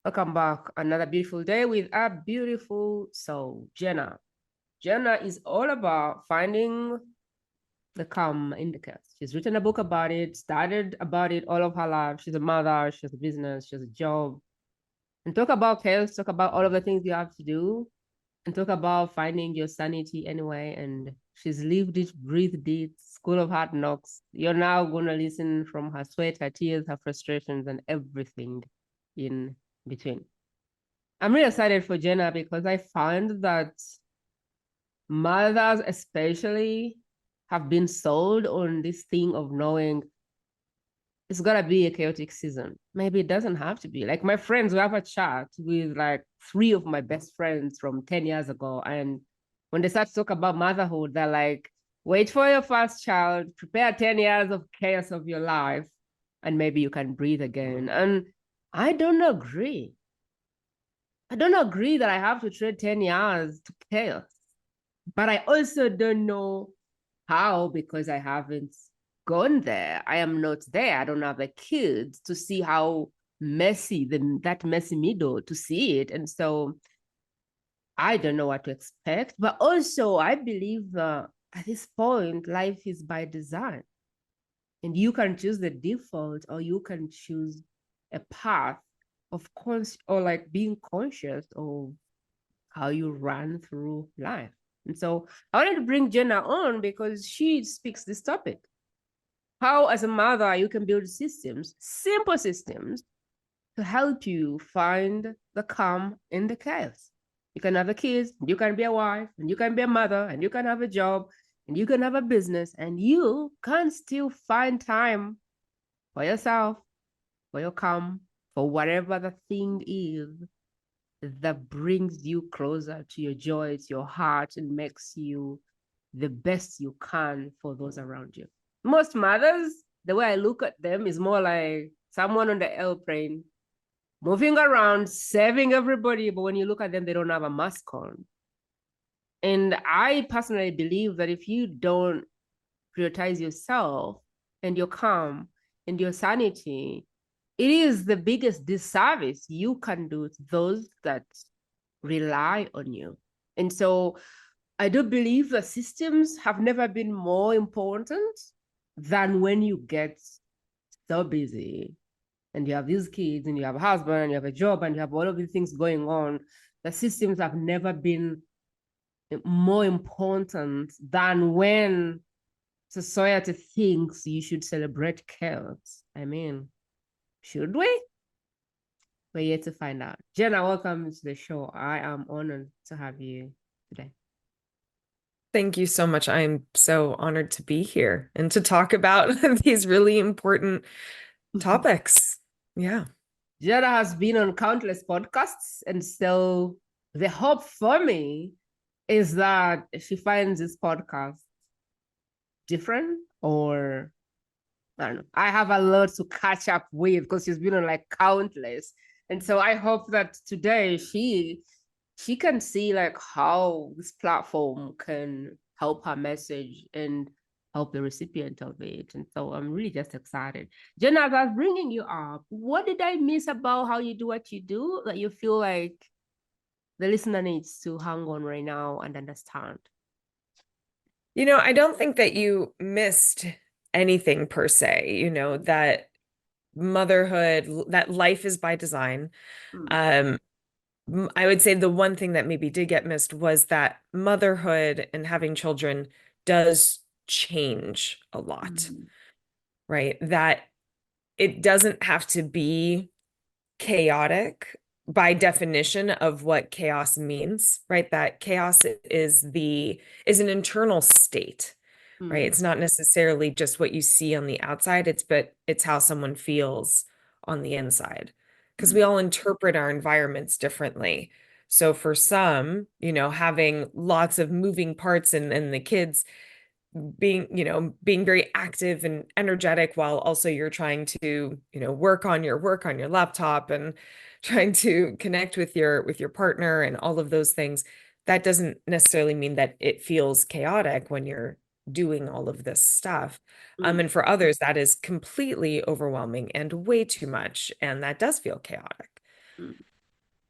Welcome back. Another beautiful day with a beautiful soul, Jenna. Jenna is all about finding the calm in the chaos. She's written a book about it, started about it all of her life. She's a mother, she has a business, she has a job. And talk about chaos, talk about all of the things you have to do, and talk about finding your sanity anyway. And she's lived it, breathed it, school of hard knocks. You're now going to listen from her sweat, her tears, her frustrations, and everything in between. I'm really excited for Jenna because I found that mothers especially have been sold on this thing of knowing it's gonna be a chaotic season. Maybe it doesn't have to be. Like my friends, we have a chat with like 3 of my best friends from 10 years ago. And when they start to talk about motherhood, they're like, wait for your first child, prepare 10 years of chaos of your life, and maybe you can breathe again. And I don't agree. I don't agree that I have to trade 10 years to chaos, but I also don't know how because I haven't gone there. I am not there. I don't have the kids to see how messy, that messy middle, to see it. And so I don't know what to expect, but also I believe at this point, life is by design. And you can choose the default or you can choose a path of course, or like being conscious of how you run through life. And so I wanted to bring Jenna on because she speaks this topic. How, as a mother, you can build systems, simple systems, to help you find the calm in the chaos. You can have a kids, you can be a wife, and you can be a mother, and you can have a job, and you can have a business, and you can still find time for yourself, for your calm, for whatever the thing is that brings you closer to your joy, to your heart, and makes you the best you can for those around you. Most mothers, the way I look at them is more like someone on the airplane, moving around, saving everybody. But when you look at them, they don't have a mask on. And I personally believe that if you don't prioritize yourself and your calm and your sanity, it is the biggest disservice you can do to those that rely on you. And so I do believe that systems have never been more important than when you get so busy and you have these kids and you have a husband and you have a job and you have all of these things going on. The systems have never been more important than when society thinks you should celebrate chaos. I mean, should we? We're yet to find out. Jenna, welcome to the show. I am honored to have you today. Thank you so much. I'm so honored to be here and to talk about these really important topics. Yeah. Jenna has been on countless podcasts, and so the hope for me is that she finds this podcast different, or I don't know. I have a lot to catch up with because she's been on like countless. And so I hope that today she can see like how this platform can help her message and help the recipient of it. And so I'm really just excited. Jenna, as I was bringing you up, what did I miss about how you do what you do that you feel like the listener needs to hang on right now and understand? I don't think that you missed anything per se, that motherhood, that life is by design. Mm. Um, I would say the one thing that maybe did get missed was that motherhood and having children does change a lot, Mm. right? That it doesn't have to be chaotic by definition of what chaos means, right? That chaos is an internal state, right? Mm. It's not necessarily just what you see on the outside, it's how someone feels on the inside. Because we Mm. all interpret our environments differently. So for some, having lots of moving parts and the kids being very active and energetic while also you're trying to, work on your laptop and trying to connect with your partner and all of those things. That doesn't necessarily mean that it feels chaotic when you're doing all of this stuff. Mm. And for others, that is completely overwhelming and way too much, and that does feel chaotic. Mm.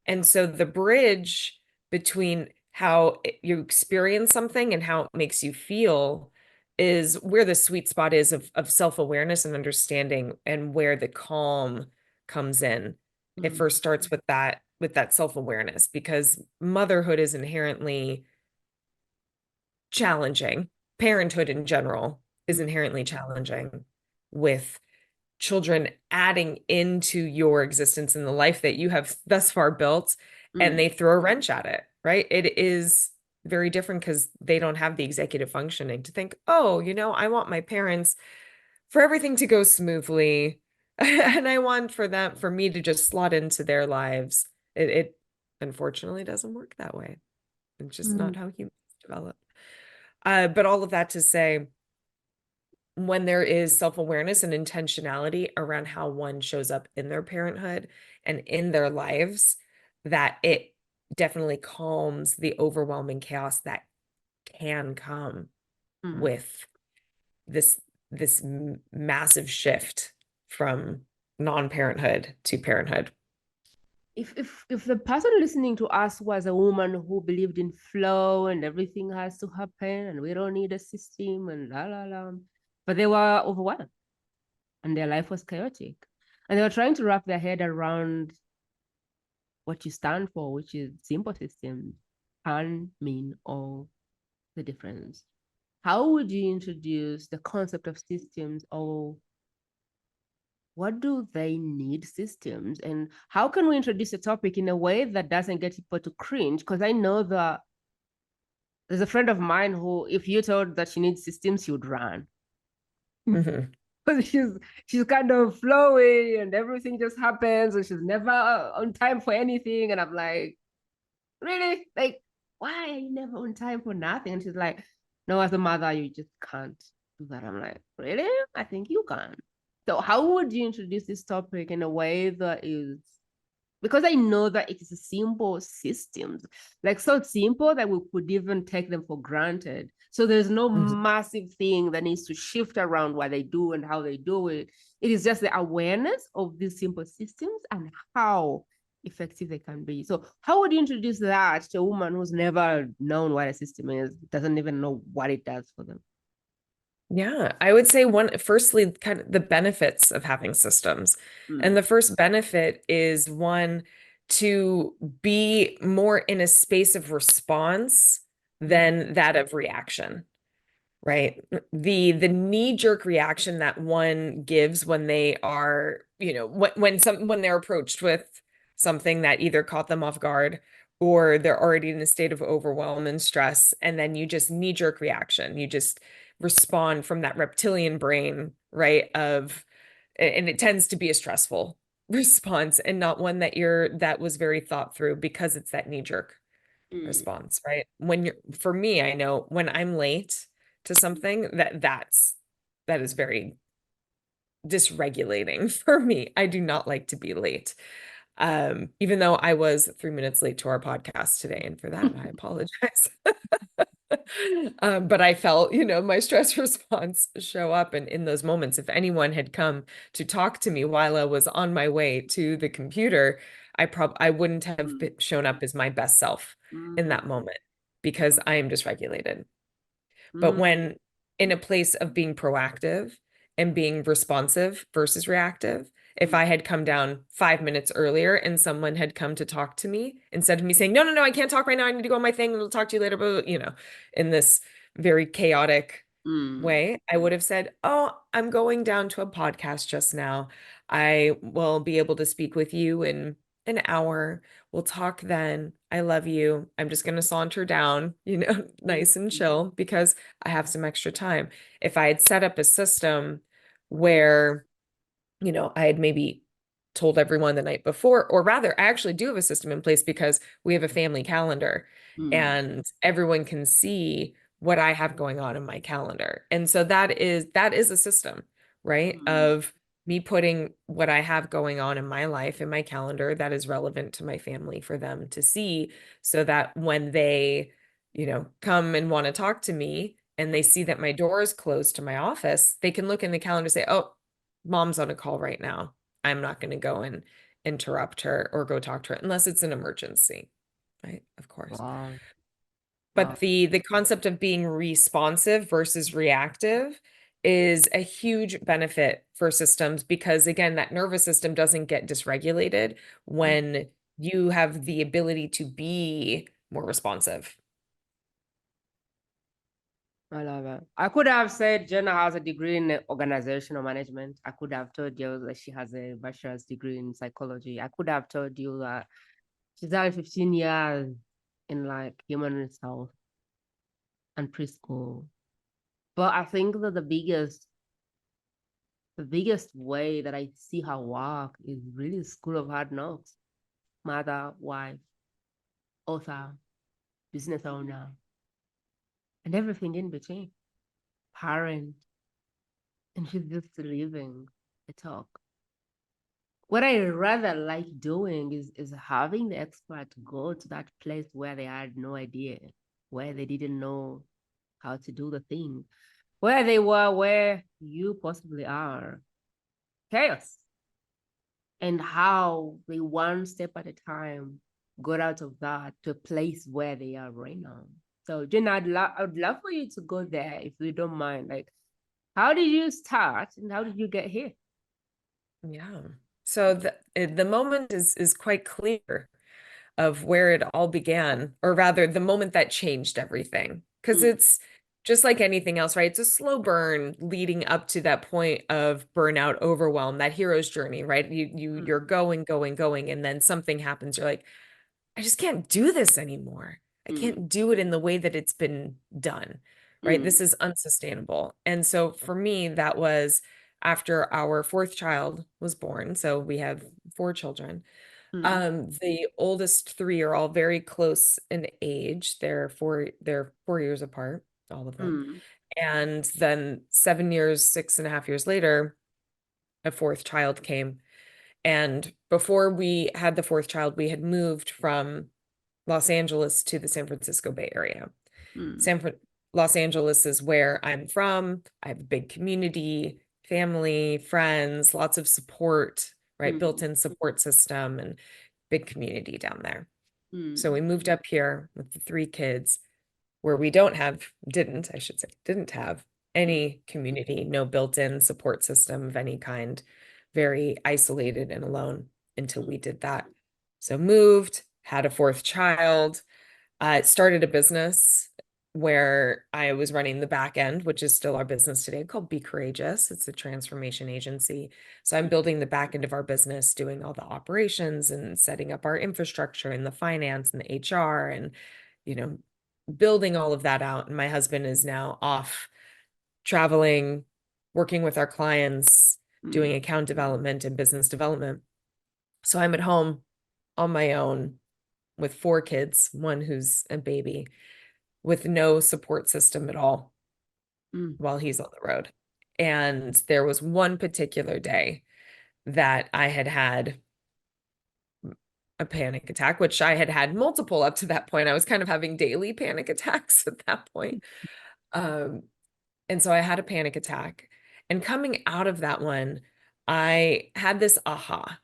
And so the bridge between how you experience something and how it makes you feel is where the sweet spot is of self-awareness and understanding, and where the calm comes in. It Mm, first starts with that self-awareness, because motherhood is inherently challenging. Parenthood in general is mm, inherently challenging, with children adding into your existence and the life that you have thus far built, and mm, they throw a wrench at it, right? It is very different because they don't have the executive functioning to think, oh, I want my parents for everything to go smoothly. And I want for me to just slot into their lives. It unfortunately doesn't work that way. It's just mm, not how humans develop. But all of that to say, when there is self-awareness and intentionality around how one shows up in their parenthood and in their lives, that it definitely calms the overwhelming chaos that can come mm. with this massive shift from non-parenthood to parenthood. If the person listening to us was a woman who believed in flow and everything has to happen and we don't need a system and la la la, but they were overwhelmed and their life was chaotic, and they were trying to wrap their head around what you stand for, which is simple systems, can mean all the difference. How would you introduce the concept of systems, or what do they need systems, and how can we introduce a topic in a way that doesn't get people to cringe? Because I know that there's a friend of mine who, if you told that she needs systems, she would run. Mhm. Because she's kind of flowy and everything just happens and she's never on time for anything. And I'm like, really? Like, why are you never on time for nothing? And she's like, no, as a mother, you just can't do that. I'm like, really? I think you can. So how would you introduce this topic in a way that is, because I know that it is a simple systems, like so simple that we could even take them for granted. So there's no Mhm. massive thing that needs to shift around what they do and how they do it. It is just the awareness of these simple systems and how effective they can be. So how would you introduce that to a woman who's never known what a system is, doesn't even know what it does for them? Yeah, I would say firstly, kind of the benefits of having systems. And Mm, the first benefit is one, to be more in a space of response mm, than that of reaction, right? The knee-jerk reaction that one gives when they are, when they're approached with something that either caught them off guard, or they're already in a state of overwhelm and stress, and then you just knee-jerk reaction. You just respond from that reptilian brain, right? And it tends to be a stressful response, and not one that was very thought through, because it's that knee-jerk mm, response, right? For me, I know when I'm late to something, that is very dysregulating for me. I do not like to be late. Even though I was 3 minutes late to our podcast today, and for that, I apologize. But I felt, my stress response show up. And in those moments, if anyone had come to talk to me while I was on my way to the computer, I wouldn't have mm, shown up as my best self in mm, that moment, because I am dysregulated. But mm, when in a place of being proactive and being responsive versus reactive, if mm, I had come down 5 minutes earlier and someone had come to talk to me, instead of me saying, no, no, no, I can't talk right now, I need to go on my thing, I'll talk to you later, but in this very chaotic mm, way, I would have said, oh, I'm going down to a podcast just now. I will be able to speak with you in an hour. We'll talk then. I love you. I'm just going to saunter down, mm, nice and chill, because I have some extra time. If I had set up a system where, I had maybe told everyone the night before, or rather, I actually do have a system in place, because we have a family calendar mm, and everyone can see what I have going on in my calendar. And so that is a system, right? mm, Of me putting what I have going on in my life in my calendar that is relevant to my family for them to see, so that when they, come and want to talk to me and they see that my door is closed to my office, they can look in the calendar and say, oh, mom's on a call right now. I'm not going to go interrupt her or go talk to her unless it's an emergency, right? Of course. Wow. Wow. But the concept of being responsive versus reactive is a huge benefit for systems because again, that nervous system doesn't get dysregulated when you have the ability to be more responsive. I love it. I could have said Jenna has a degree in organizational management. I could have told you that she has a bachelor's degree in psychology. I could have told you that she's done 15 years in like human resource and preschool. But I think that the biggest way that I see her work is really School of Hard Knocks. Mother, wife, author, business owner, and everything in between. Parent, and she's just living the talk. What I rather like doing is having the expert go to that place where they had no idea, where they didn't know how to do the thing, where they were, where you possibly are. Chaos. And how they one step at a time got out of that to a place where they are right now. So Jenna, I'd love for you to go there if you don't mind. Like, how did you start and how did you get here? Yeah. So the moment is quite clear of where it all began, or rather the moment that changed everything. Because Mm, it's just like anything else, right? It's a slow burn leading up to that point of burnout, overwhelm, that hero's journey, right? mm, You're going, going, going, and then something happens. You're like, I just can't do this anymore. I mm, can't do it in the way that it's been done, right? mm, This is unsustainable. And so for me, that was after our fourth child was born. So we have four children. mm, The oldest three are all very close in age. They're 4 years apart, all of them. mm, And then 7 years, 6.5 years later, a fourth child came. And before we had the fourth child, we had moved from Los Angeles to the San Francisco Bay Area. mm, San Fran Los Angeles is where I'm from. I have a big community, family, friends, lots of support, right? mm, Built-in support system and big community down there. So mm, we moved up here with the three kids where we I should say, didn't have mm, any community, no built-in support system of any kind, very isolated and alone until we did that. So moved, had a fourth child, started a business where I was running the back end, which is still our business today, called Be Courageous. It's a transformation agency. So I'm building the back end of our business, doing all the operations and setting up our infrastructure and the finance and the HR and, you know, building all of that out. And my husband is now off traveling, working with our clients, doing mm, account development and business development. So I'm at home on my own with four kids, one who's a baby, with no support system at all mm, while he's on the road. And there was one particular day that I had had a panic attack, which I had had multiple up to that point. I was kind of having daily panic attacks at that point. Um, and so I had a panic attack. And coming out of that one, I had this aha.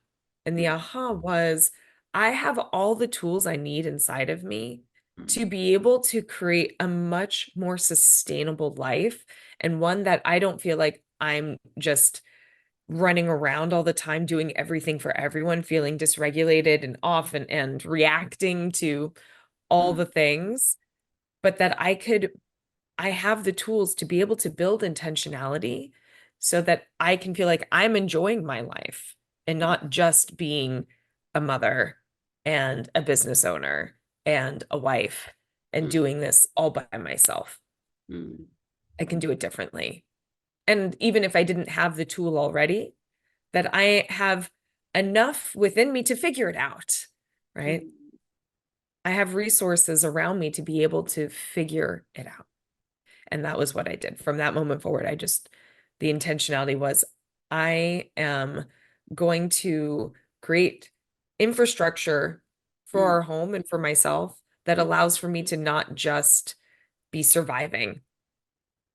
And the mm, aha was I have all the tools I need inside of me mm, to be able to create a much more sustainable life and one that I don't feel like I'm just running around all the time doing everything for everyone, feeling dysregulated and off and reacting to all mm, the things, but that I have the tools to be able to build intentionality so that I can feel like I'm enjoying my life and not just being a mother and a business owner and a wife and mm, doing this all by myself. mm, I can do it differently. And even if I didn't have the tool already, that I have enough within me to figure it out, right? mm, I have resources around me to be able to figure it out. And that was what I did. From that moment forward, the intentionality was I am going to create infrastructure for mm, our home and for myself that mm, allows for me to not just be surviving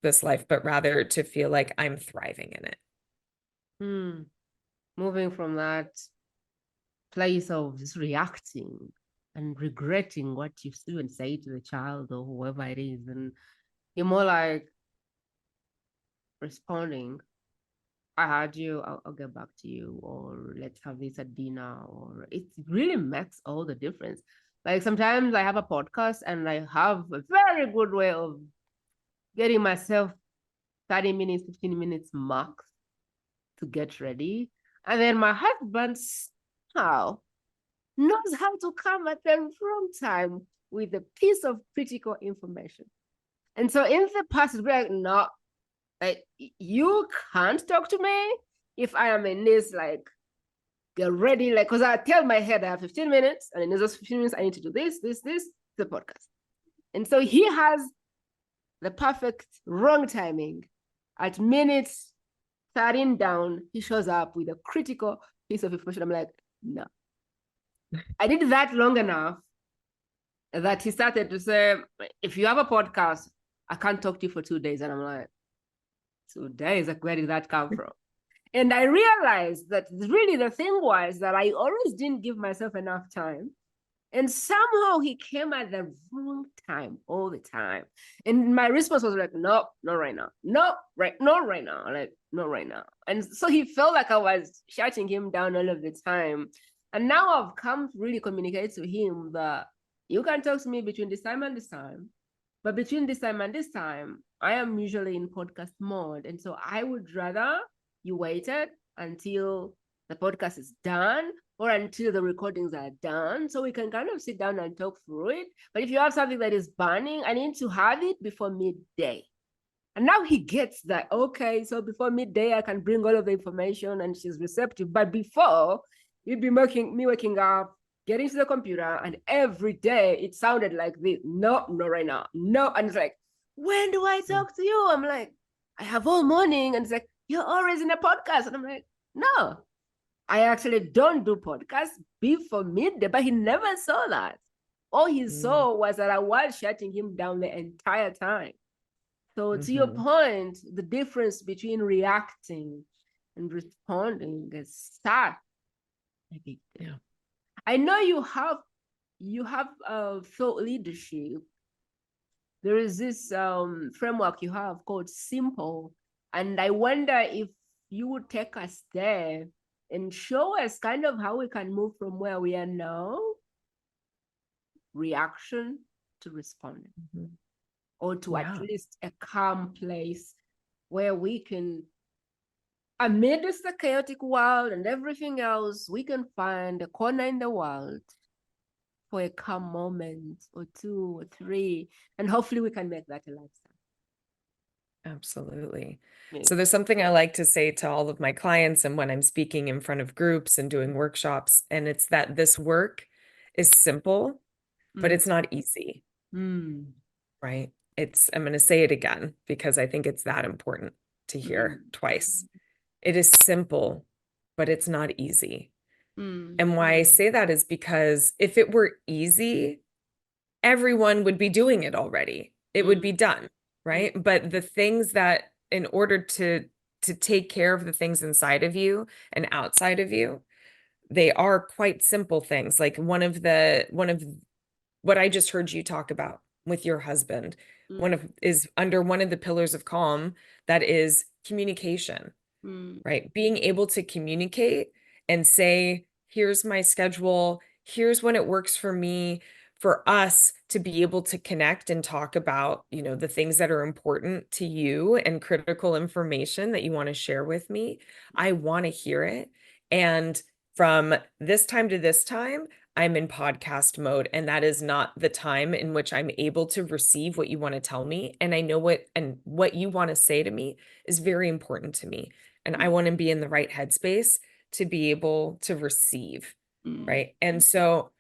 this life, but rather to feel like I'm thriving in it. mm. Moving from that place of just reacting and regretting what you do and say to the child or whoever it is. And you're more like responding, I heard you, I'll get back to you, or let's have this at dinner, or it really makes all the difference. Like sometimes I have a podcast and I have a very good way of getting myself 30 minutes, 15 minutes max to get ready. And then my husband somehow knows how to come at the wrong time with a piece of critical information. And so in the past, we're like, no, like you can't talk to me if I am in this, like, get ready, like, because I tell my head I have 15 minutes, and in those 15 minutes, I need to do this, the podcast. And so he has the perfect wrong timing. At minutes 13 down, he shows up with a critical piece of information. I'm like, no. I did that long enough that he started to say, if you have a podcast, I can't talk to you for 2 days. And I'm like, 2 days? Like, where did that come from? And I realized that really the thing was that I always didn't give myself enough time. And somehow he came at the wrong time all the time. And my response was like, no, not right now. No, not right now. Like, not right now. And so he felt like I was shutting him down all of the time. And now I've come to really communicate to him that you can talk to me between this time and this time. But between this time and this time, I am usually in podcast mode. And so I would rather you waited until the podcast is done or until the recordings are done so we can kind of sit down and talk through it. But if you have something that is burning, I need to have it before midday. And now he gets that, okay, so before midday, I can bring all of the information and she's receptive. But before, you'd be me waking up, getting to the computer, and every day it sounded like this. No, not right now. No. And it's like, when do I talk to you? I'm like, I have all morning. And it's like, you're always in a podcast. And I'm like, no, I actually don't do podcasts before midday. But he never saw that. All he saw was that I was shutting him down the entire time. So to your point, the difference between reacting and responding is such a big deal. Yeah. I know you have thought leadership. There is this framework you have called Simple. And I wonder if you would take us there and show us kind of how we can move from where we are now, reaction to responding, or to at least a calm place where we can, amidst the chaotic world and everything else, we can find a corner in the world for a calm moment or 2 or 3, and hopefully we can make that a lifestyle. Absolutely. So there's something I like to say to all of my clients and when I'm speaking in front of groups and doing workshops, and it's that this work is simple, but it's not easy, right? I'm going to say it again because I think it's that important to hear twice. It is simple, but it's not easy. And why I say that is because if it were easy, everyone would be doing it already. It would be done, right? But the things that, in order to take care of the things inside of you and outside of you, they are quite simple things. Like one of what I just heard you talk about with your husband, is under one of the pillars of calm, that is communication, right? Being able to communicate and say, here's my schedule, here's when it works for me, for us to be able to connect and talk about, the things that are important to you and critical information that you want to share with me. I want to hear it. And from this time to this time, I'm in podcast mode, and that is not the time in which I'm able to receive what you want to tell me. And I know what you want to say to me is very important to me. And I want to be in the right headspace to be able to receive, right? And so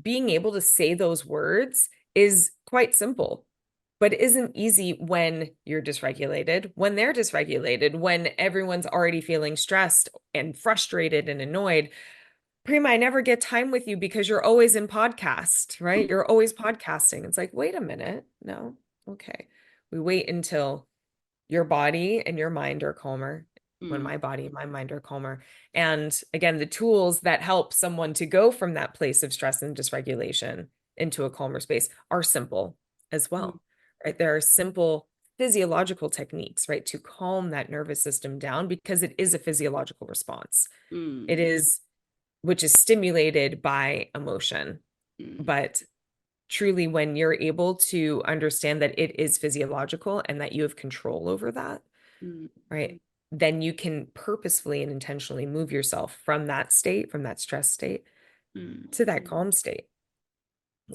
being able to say those words is quite simple, but isn't easy when you're dysregulated, when they're dysregulated, when everyone's already feeling stressed and frustrated and annoyed. Prima, I never get time with you because you're always in podcast, right? You're always podcasting. It's like, wait a minute. No. Okay. We wait until your body and your mind are calmer. when Mm, my body and my mind are calmer. And again, the tools that help someone to go from that place of stress and dysregulation into a calmer space are simple as mm, well, right? There are simple physiological techniques, right, to calm that nervous system down because it is a physiological response. It mm, is, which is stimulated by emotion. mm, But truly, when you're able to understand that it is physiological and that you have control over that, mm, right? Then you can purposefully and intentionally move yourself from that state, from that stress state mm, to that calm state.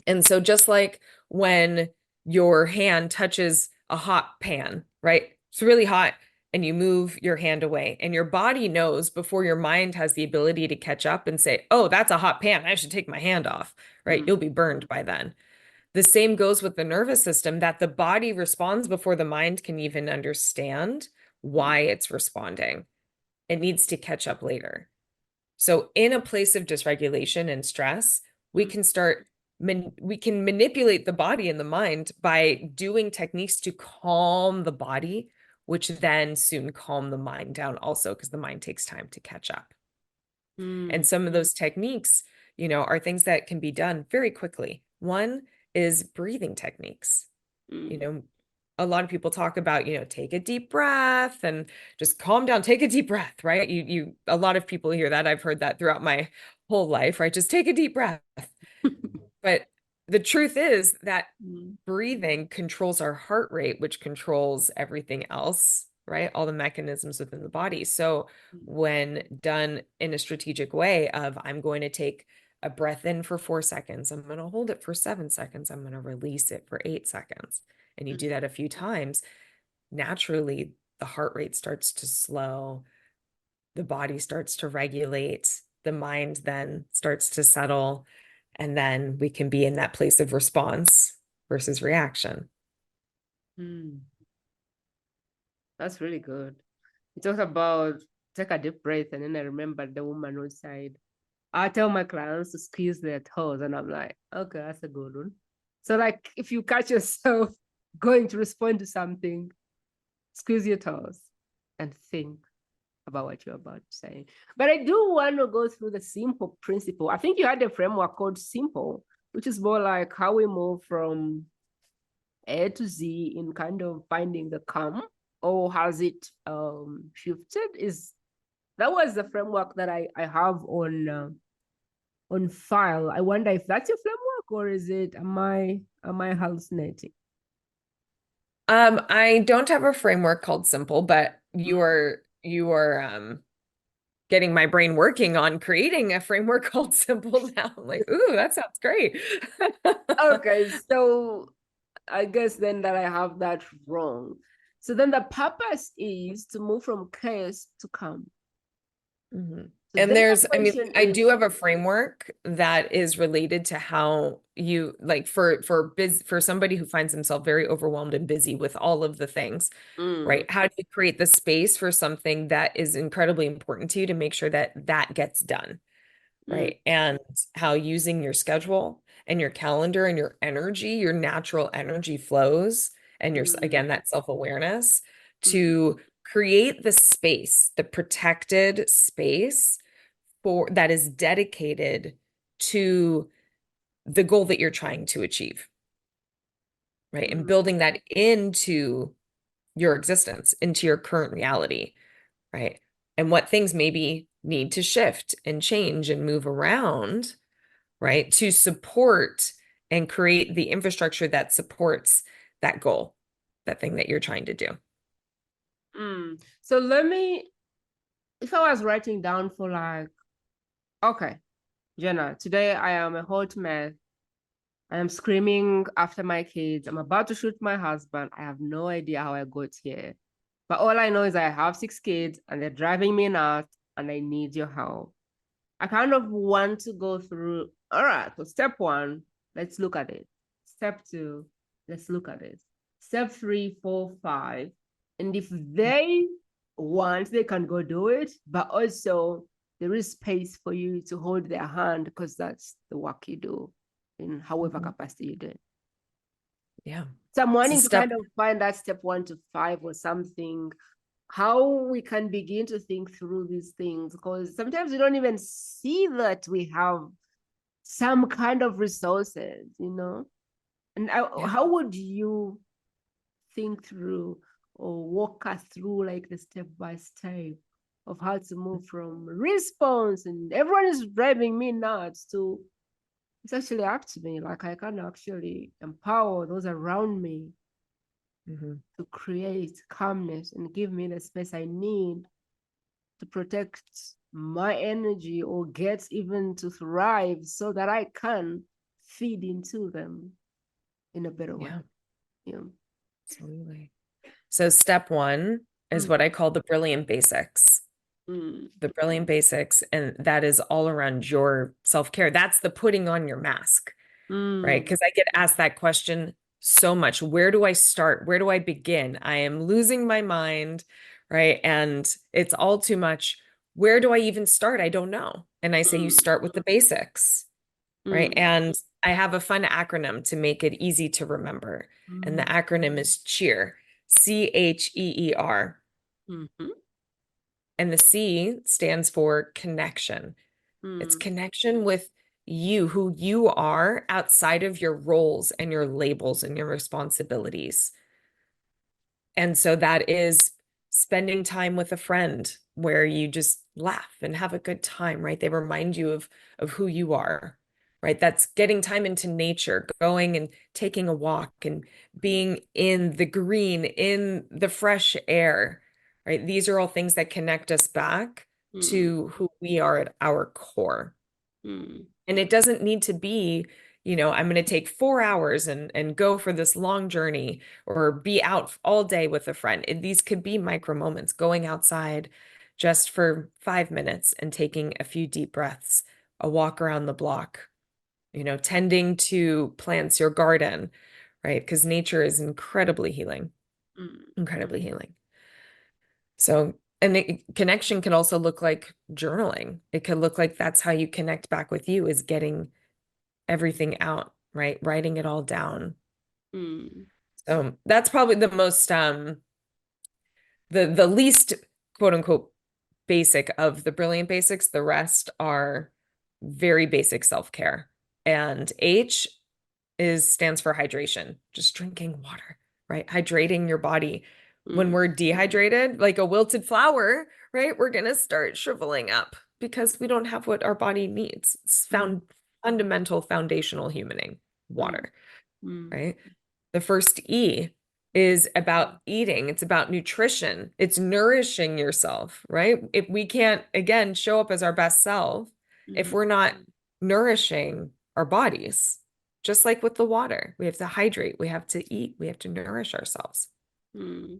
And so just like when your hand touches a hot pan, right? It's really hot and you move your hand away and your body knows before your mind has the ability to catch up and say, "Oh, that's a hot pan. I should take my hand off." Right? mm, You'll be burned by then. The same goes with the nervous system, that the body responds before the mind can even understand mm, why it's responding. It needs to catch up later. So in a place of dysregulation and stress, we mm, can start we can manipulate the body and the mind by doing techniques to calm the body, which then soon calm the mind down also because the mind takes time to catch up. And mm, some of those techniques, are things that can be done very quickly. One is breathing techniques. You mm. know, a lot of people talk about, take a deep breath and just calm down, take a deep breath, right? A lot of people hear that. I've heard that throughout my whole life, right? Just take a deep breath. But the truth is that Mm, breathing controls our heart rate, which controls everything else, right? All the mechanisms within the body. So mm, when done in a strategic way of I'm going to take a breath in for 4 seconds, I'm going to hold it for 7 seconds, I'm going to release it for 8 seconds. And you mm, do that a few times, naturally the heart rate starts to slow, the body starts to regulate, the mind then starts to settle, and then we can be in that place of response versus reaction. mm. That's really good. You talked about take a deep breath, and then I remember the woman who said, I tell my clients to squeeze their toes, and I'm like, okay, that's a good one. So, like, if you catch yourself going to respond to something, squeeze your toes and think about what you're about to say. But I do want to go through the simple principle. I think you had a framework called simple, which is more like how we move from A to Z in kind of finding the calm, or has it shifted? Is that was the framework that I have on file. I wonder if that's your framework, or is it am I hallucinating? I don't have a framework called simple, but Mm. you are getting my brain working on creating a framework called simple now. I'm like, ooh, that sounds great. Okay, so I guess then that I have that wrong. So then the purpose is to move from chaos to calm. Mhm. So And then the I mean, question I do is, have a framework that is related to how you like for somebody who finds himself very overwhelmed and busy with all of the things, mm, right? How do you create the space for something that is incredibly important to you to make sure that that gets done, mm, right? And how using your schedule and your calendar and your energy, your natural energy flows, and your, mm, again, that self-awareness mm, to create the space, the protected space for that is dedicated to the goal that you're trying to achieve, right? And mm, building that into your existence, into your current reality, right? And what things maybe need to shift and change and move around, right? To support and create the infrastructure that supports that goal, that thing that you're trying to do. mm. So let me, if I was writing down for like, okay, Jenna, today I am a hot mess. I am screaming after my kids. I'm about to shoot my husband. I have no idea how I got here. But all I know is I have 6 kids and they're driving me nuts and I need your help. I kind of want to go through, all right, so step one, let's look at it. Step two, let's look at it. Step three, four, five. And if they want, they can go do it. But also, there is space for you to hold their hand because that's the work you do in however Mhm. capacity you do it. Yeah. So I'm So wanting to kind step of find that step 1 to 5 or something how we can begin to think through these things, because sometimes we don't even see that we have some kind of resources, you know? And Yeah. how would you think through or walk us through like the step by step of how to move from response and everyone is driving me nuts to it's actually up to me. Like I can actually empower those around me Mm-hmm. to create calmness and give me the space I need to protect my energy or get even to thrive so that I can feed into them in a better way. Yeah, Yeah. absolutely. So step one is Mm, what I call the brilliant basics. mm, The brilliant basics, and that is all around your self-care. That's the putting on your mask, right? mm, Because I get asked that question so much. Where do I start? Where do I begin? I am losing my mind, right? And it's all too much. Where do I even start? I don't know. And I say you mm, start with the basics, right? mm, And I have a fun acronym to make it easy to remember. And the mm, acronym is CHEER, CHEER. mhm, And the C stands for connection. It's mm, connection with you, who you are outside of your roles and your labels and your responsibilities. And so that is spending time with a friend where you just laugh and have a good time, right? They remind you of who you are, right? That's getting time into nature, going and taking a walk and being in the green, in the fresh air, right? These are all things that connect us back mm, to who we are at our core. mm, And it doesn't need to be, I'm going to take 4 hours and go for this long journey or be out all day with a friend. These could be micro moments, going outside just for 5 minutes and taking a few deep breaths, a walk around the block, tending to plants, your garden, right? Because nature is incredibly healing, mm, incredibly healing. So, and connection can also look like journaling. It could look like that's how you connect back with you, is getting everything out, right? Writing it all down. mm, So that's probably the most the least quote unquote basic of the brilliant basics. The rest are very basic self-care. And H is stands for hydration, just drinking water, right? Hydrating your body. When mm, we're dehydrated, like a wilted flower, right? We're gonna start shriveling up because we don't have what our body needs. It's mm, found fundamental foundational humaning, mm, water, mm, right? The first E is about eating. It's about nutrition. It's nourishing yourself, right? If we can't, again, show up as our best self, if mm, we're not nourishing our bodies, just like with the water, we have to hydrate, we have to eat, we have to nourish ourselves. mm,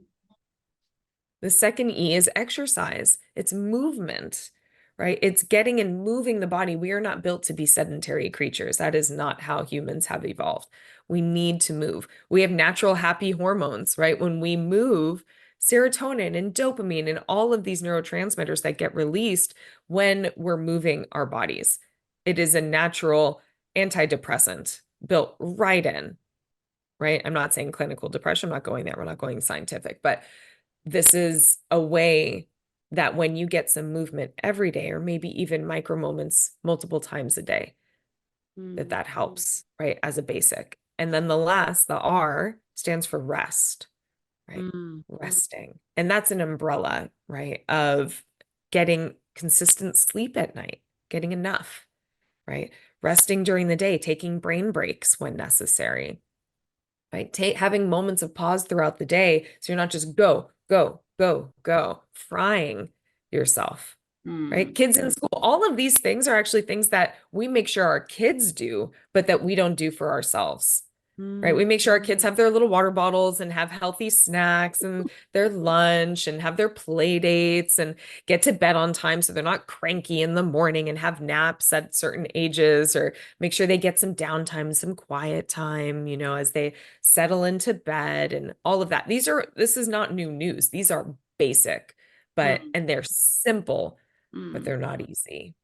The second E is exercise. It's movement, right? It's getting and moving the body. We are not built to be sedentary creatures. That is not how humans have evolved. We need to move. We have natural happy hormones, right? When we move, serotonin and dopamine and all of these neurotransmitters that get released when we're moving our bodies. It is a natural antidepressant built right in, right? I'm not saying clinical depression. I'm not going there. We're not going scientific, but this is a way that when you get some movement every day, or maybe even micro moments multiple times a day, mm, that helps, right? As a basic. And then the last, the R, stands for rest, right? mm, Resting. And that's an umbrella, right? Of getting consistent sleep at night, getting enough, right? Resting during the day, taking brain breaks when necessary, right? Having moments of pause throughout the day so you're not just go, go, go, go, frying yourself, right? mm, Kids in school, all of these things are actually things that we make sure our kids do, but that we don't do for ourselves. Right. mm, We make sure our kids have their little water bottles and have healthy snacks and their lunch and have their play dates and get to bed on time so they're not cranky in the morning and have naps at certain ages, or make sure they get some downtime, some quiet time, as they settle into bed and all of that. This is not new news. These are basic, mm, and they're simple, but mm, they're not easy.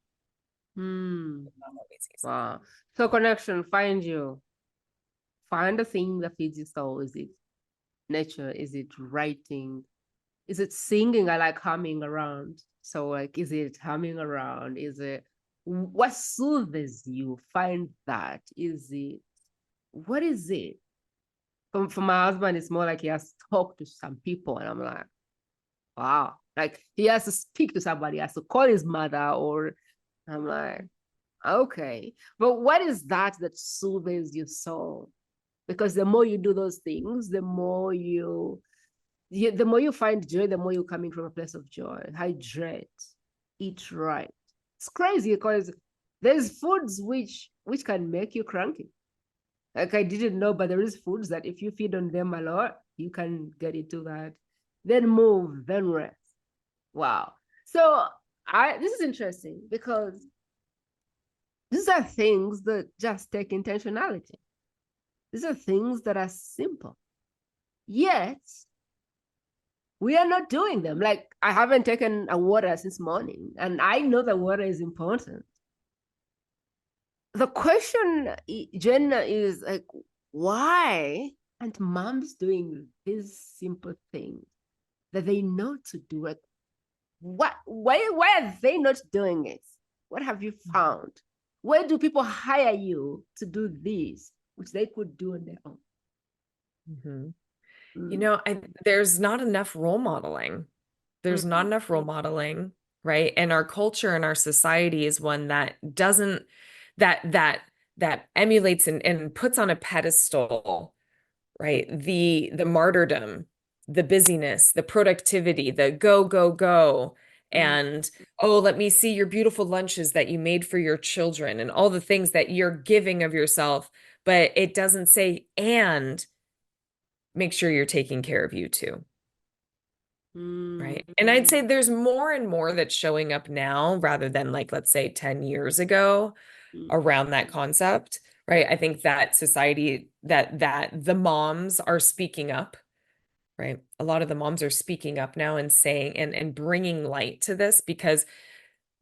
mm. Not always easy. Wow. So connection, find you. Find a thing that feeds your soul. Is it nature? Is it writing? Is it singing? I like humming around. So like, is it humming around? Is it what soothes you? Find that. Is it what is it? For my husband, it's more like he has to talk to some people, and I'm like, wow, like he has to speak to somebody, he has to call his mother, or I'm like, okay, but what is that that soothes your soul? Because the more you do those things, the more you find joy, the more you're coming from a place of joy. Hydrate, eat right. It's crazy because there's foods which can make you cranky. Like I didn't know, but there is foods that if you feed on them a lot, you can get into that. Then move, then rest. Wow. So this is interesting because these are things that just take intentionality. These are things that are simple. Yet we are not doing them. Like I haven't taken a water since morning, and I know that water is important. The question, Jenna, is like, why aren't moms doing these simple things that they know to do? Like, why are they not doing it? What have you found? Where do people hire you to do this, which they could do on their own? Mm-hmm. You Mm. know, there's not enough role modeling. There's not Mm. enough role modeling, right? And our culture and our society is one that doesn't that emulates and puts on a pedestal, right? The martyrdom, the busyness, the productivity, the go, go, go. Mm. And oh, let me see your beautiful lunches that you made for your children and all the things that you're giving of yourself. But it doesn't say, and make sure you're taking care of you too. Mm. Right. And I'd say there's more and more that's showing up now rather than like, let's say 10 years ago Mm. around that concept. Right. I think that society that the moms are speaking up, right? A lot of the moms are speaking up now and saying and bringing light to this because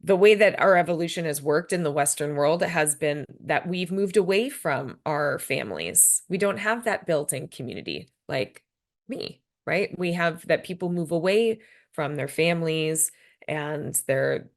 the way that our evolution has worked in the Western world has been that we've moved away from our families. We don't have that built-in community like me, right? We have that people move away from their families and their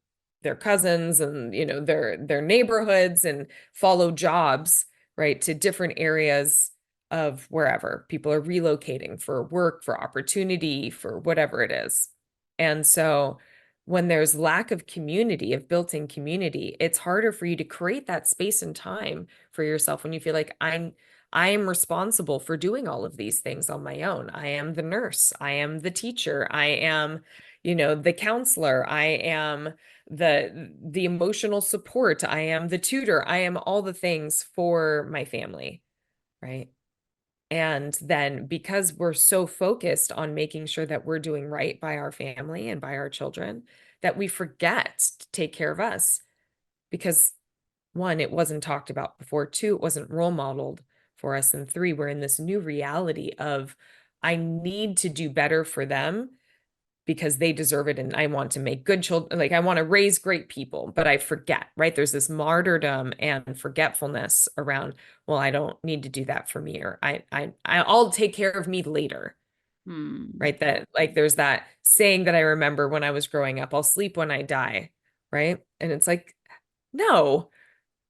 cousins and their neighborhoods and follow jobs, right, to different areas of wherever people are relocating for work, for opportunity, for whatever it is. And so when there's lack of community, of built-in community, it's harder for you to create that space and time for yourself when you feel like I am responsible for doing all of these things on my own. I am the nurse, I am the teacher, I am, the counselor, I am the emotional support, I am the tutor, I am all the things for my family, right? And then because we're so focused on making sure that we're doing right by our family and by our children, that we forget to take care of us. Because one, it wasn't talked about before. Two, it wasn't role modeled for us. And three, we're in this new reality of I need to do better for them because they deserve it and I want to make good children, like I want to raise great people, but I forget, right? There's this martyrdom and forgetfulness around, well, I don't need to do that for me, or I'll take care of me later. Mm. Right? That like there's that saying that I remember when I was growing up, I'll sleep when I die, right? And it's like, no,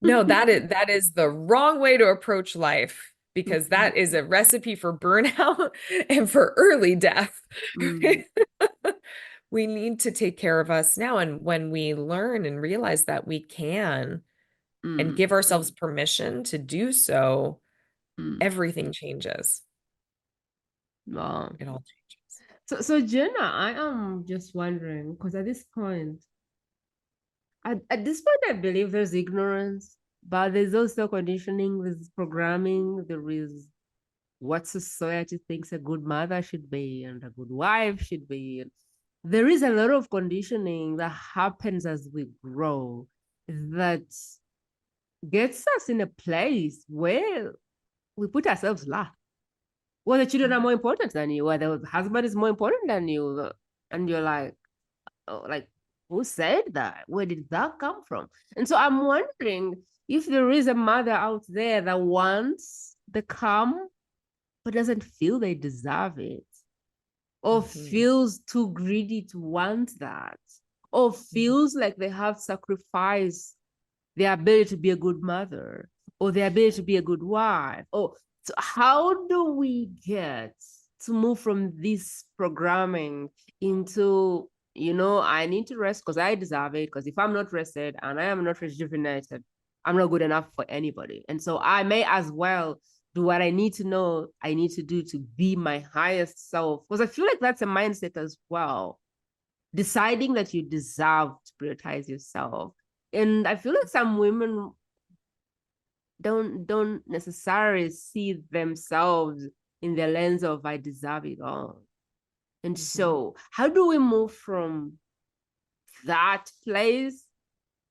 no, that is the wrong way to approach life because that is a recipe for burnout and for early death. Mm. We need to take care of us now. And when we learn and realize that we can and Mm. give ourselves permission to do so, Mm. everything changes. Wow. It all changes. So Jenna, I am just wondering because at this point, I believe there's ignorance, but there's also conditioning, there's programming, there is what society thinks a good mother should be and a good wife should be. There is a lot of conditioning that happens as we grow that gets us in a place where we put ourselves last. Well, the children are more important than you, or the husband is more important than you. And you're like, oh, like, who said that? Where did that come from? And so I'm wondering if there is a mother out there that wants the calm, but doesn't feel they deserve it. or Mhm. feels too greedy to want that, or Mhm. feels like they have sacrificed their ability to be a good mother or their ability to be a good wife. Or so how do we get to move from this programming into, I need to rest because I deserve it. Because if I'm not rested and I am not rejuvenated, I'm not good enough for anybody. And so I may as well do what I need to know I need to do to be my highest self. Because I feel like that's a mindset as well. Deciding that you deserve to prioritize yourself. And I feel like some women don't necessarily see themselves in the lens of I deserve it all. And Mhm. so how do we move from that place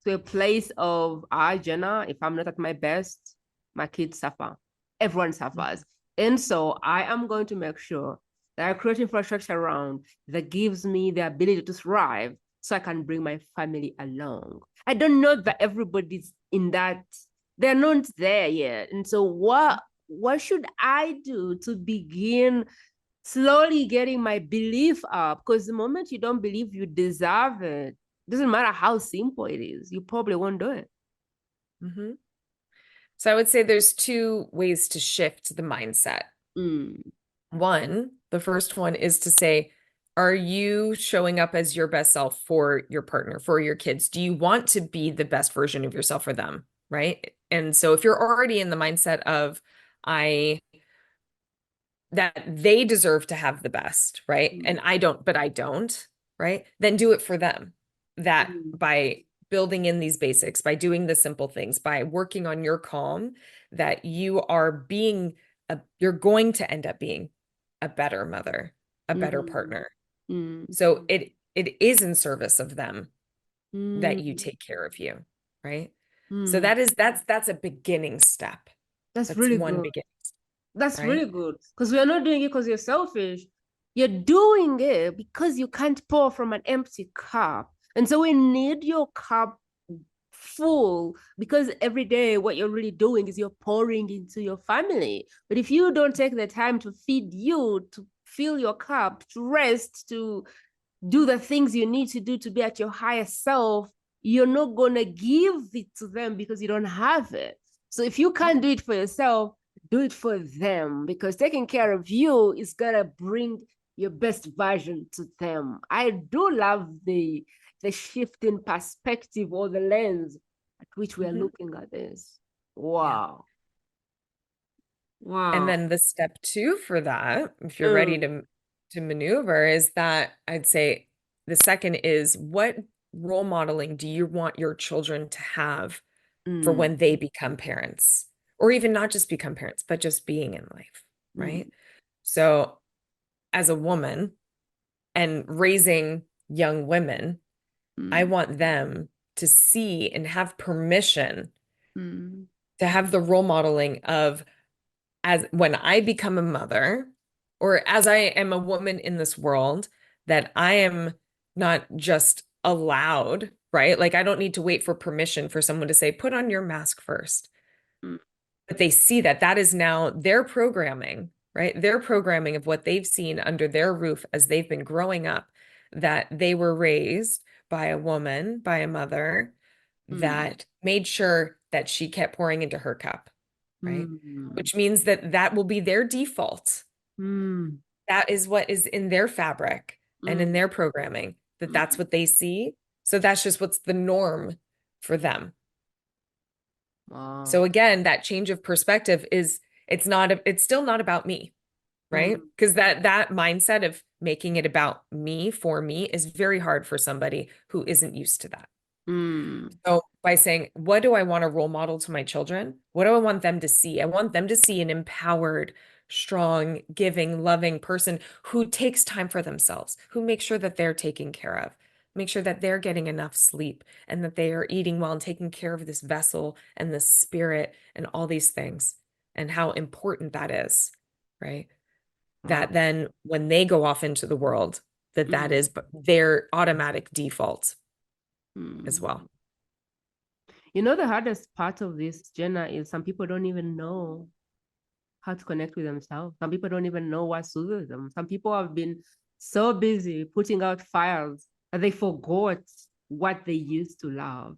to a place of Jenna, if I'm not at my best, my kids suffer. Everyone suffers. Mhm. And so I am going to make sure that I create infrastructure around that gives me the ability to thrive so I can bring my family along. I don't know that everybody's in that, they're not there yet. And so what should I do to begin slowly getting my belief up? Because the moment you don't believe you deserve it, doesn't matter how simple it is, you probably won't do it. Mhm. So I would say there's two ways to shift the mindset. Mm, One, the first one is to say, are you showing up as your best self for your partner, for your kids? Do you want to be the best version of yourself for them? Right. And so if you're already in the mindset of, I, that they deserve to have the best, right? mm, And I don't, but I don't, right? Then do it for them. That mm, by building in these basics, by doing the simple things, by working on your calm, that you are being you're going to end up being a better mother, a better mm, partner. mm, So it is in service of them that you mm, take care of you, right? So mm. that's a beginning step. That's That's really one good. beginning, That's right? really good. Because we're not doing it because you're selfish. You're doing it because you can't pour from an empty cup. And so we need your cup full because every day what you're really doing is you're pouring into your family. But if you don't take the time to feed you, to fill your cup, to rest, to do the things you need to do to be at your highest self, you're not going to give it to them because you don't have it. So if you can't do it for yourself, do it for them because taking care of you is going to bring your best version to them. I do love the shift in perspective or the lens at which we are Mhm. looking at this. Yeah. Wow. And Wow. then the step two for that, if you're ready Mm, to maneuver, is that I'd say the second is what role modeling do you want your children to have for mm, when they become parents, or even not just become parents, but just being in life, mm, right? So as a woman and raising young women, I mm, want them to see and have permission mm, to have the role modeling of as when I become a mother or as I am a woman in this world, that I am not just allowed, right? Like I don't need to wait for permission for someone to say, put on your mask first. mm, But they see that that is now their programming, right? Their programming of what they've seen under their roof as they've been growing up, that they were raised by a woman, by a mother mm, that made sure that she kept pouring into her cup, right? mm, Which means that that will be their default. mm, That is what is in their fabric and in mm, their programming, that that's mm. what they see. So that's just what's the norm for them. So Wow. again, that change of perspective is it's still not about me, right? Mm, Because that mindset of making it about me for me is very hard for somebody who isn't used to that. mm, So by saying, what do I want to role model to my children? What do I want them to see? I want them to see an empowered, strong, giving, loving person who takes time for themselves, who makes sure that they're taken care of, make sure that they're getting enough sleep and that they are eating well and taking care of this vessel and the spirit and all these things and how important that is, right? wow. That then when they go off into the world, that Mm, is their automatic default as mm. well. The hardest part of this, Jenna, is some people don't even know how to connect with themselves. Some people don't even know what soothes them. Some people have been so busy putting out fires that they forgot what they used to love.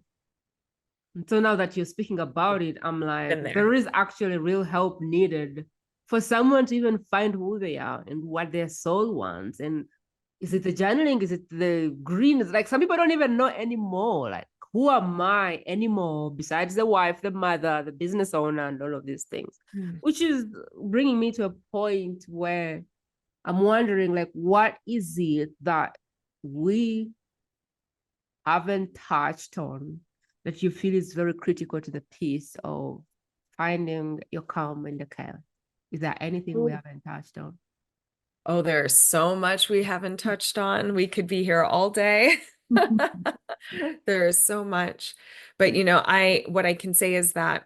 And so now that you're speaking about it, I'm like, Been there there. is actually real help needed for someone to even find who they are and what their soul wants. And is it the journaling? Is it the green? It's like some people don't even know anymore. Like, who am I anymore besides the wife, the mother, the business owner, and all of these things? Mm. Which is bringing me to a point where I'm wondering, like, what is it that we haven't touched on that you feel is very critical to the piece of finding your calm in the chaos? Is there anything we haven't touched on? Oh, there's so much we haven't touched on. We could be here all day. There is so much. But what I can say is that